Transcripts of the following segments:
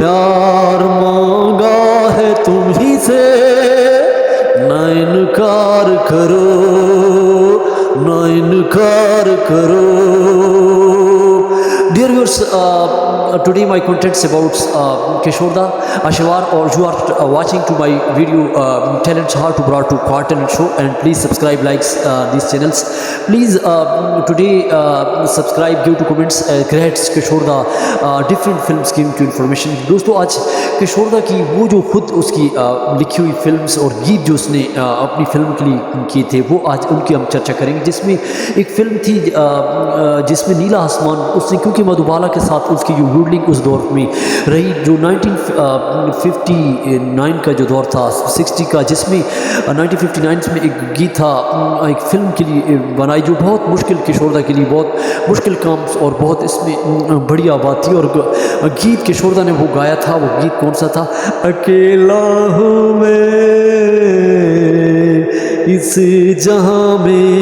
प्यार मांगा है तुम्ही से, ना इनकार करो, ना इनकार करो। Dear viewers, today my contents about Kishore Da Ashwar, or you are watching to my video talents how to brought to Part Talent Show, and please subscribe, likes these channels. Please today subscribe, give to comments, great Kishore Da different films give to information. दोस्तों आज किशोर दा की वो जो खुद उसकी लिखी हुई फिल्म्स और गीत जो उसने अपनी फिल्म के लिए किए थे वो आज उनकी हम चर्चा करेंगे। जिसमें एक फिल्म थी जिसमें नीला आसमान, उसने क्योंकि मधुबाला के साथ उसकी जो रूलिंग उस दौर में रही जो 1959 का जो दौर था 60 का, जिसमें 1959 में एक गीत था एक फिल्म के लिए बनाई जो बहुत मुश्किल किशोर दा के लिए बहुत मुश्किल काम और बहुत इसमें बढ़िया बात थी। और गीत किशोर दा ने वो गाया था, वो गीत कौन सा था? अकेला हूँ मैं इस जहां में,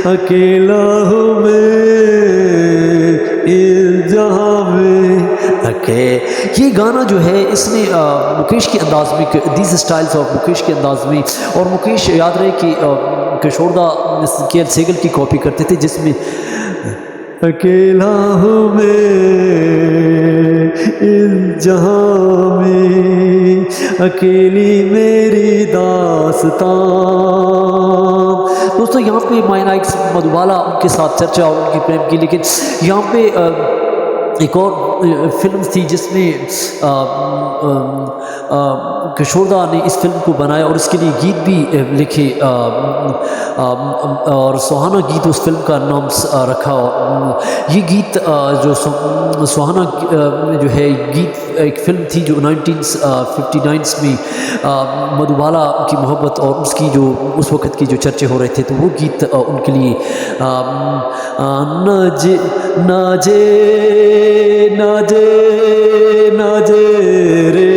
अकेला हूँ मैं इस जहां में। ये गाना जो है इसने मुकेश के अंदाज में, दीज स्टाइल्स ऑफ मुकेश के अंदाज में, और मुकेश याद रहे कि किशोर दा के सेगल की कॉपी करते थे, जिसमें अकेला हूँ मैं इस जहां में, अकेली मेरी दास्तां। दोस्तों यहाँ पे मायना मधुबाला उनके साथ चर्चा और उनकी प्रेम की, लेकिन यहाँ पे एक और फिल्म थी जिसमें किशोर दा ने इस फिल्म को बनाया और इसके लिए गीत भी लिखे, और सुहाना गीत उस फिल्म का नाम रखा। ये गीत जो सुहाना जो है गीत एक फिल्म थी जो 1959 में मधुबाला की मोहब्बत और उसकी जो उस वक़्त की जो चर्चे हो रहे थे, तो वो गीत उनके लिए नाजे नाजे नाजे नाजे रे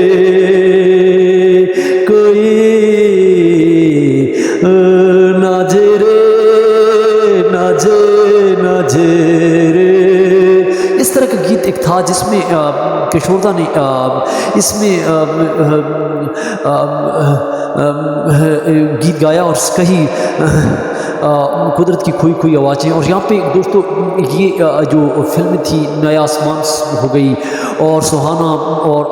कोई नाजे रे नाजे नाजे रे, इस तरह का गीत एक था जिसमें किशोर दा ने इसमें गीत गाया और कही कुदरत की खोई खोई आवाज़ें। और यहाँ पे दोस्तों ये जो फिल्म थी नया आसमान हो गई और सुहाना और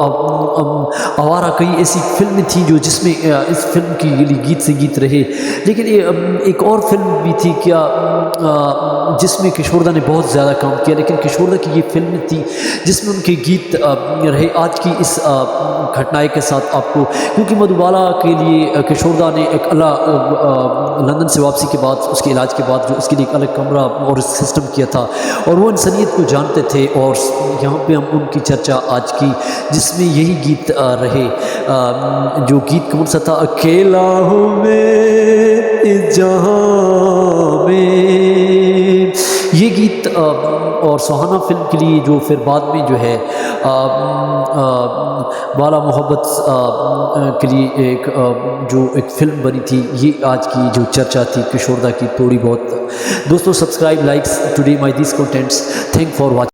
आवारा, कई ऐसी फिल्में थी जो जिसमें इस फिल्म की गीत से गीत रहे। लेकिन एक और फिल्म भी थी क्या जिसमें किशोर दा ने बहुत ज़्यादा काम किया, लेकिन किशोर दा की ये फिल्म थी जिसमें उनके गीत रहे। आज की इस घटनाएं के साथ आपको, क्योंकि मधुबाला के लिए किशोर दा ने एक लंदन से वापसी के बाद उसके इलाज के बाद जो उसके लिए एक अलग कमरा और सिस्टम किया था, और वो इंसानियत को जानते थे। और यहाँ पे हम उनकी चर्चा आज की जिसमें यही गीत रहे, जो गीत कौन सा था? अकेला हूँ मैं इस जहां में। ये गीत और सुहाना फिल्म के लिए जो फिर बाद में जो है बाला मोहब्बत के लिए एक फिल्म बनी थी, ये आज की जो चर्चा थी किशोर दा की थोड़ी बहुत। दोस्तों subscribe, likes today my this contents. Thank for watching.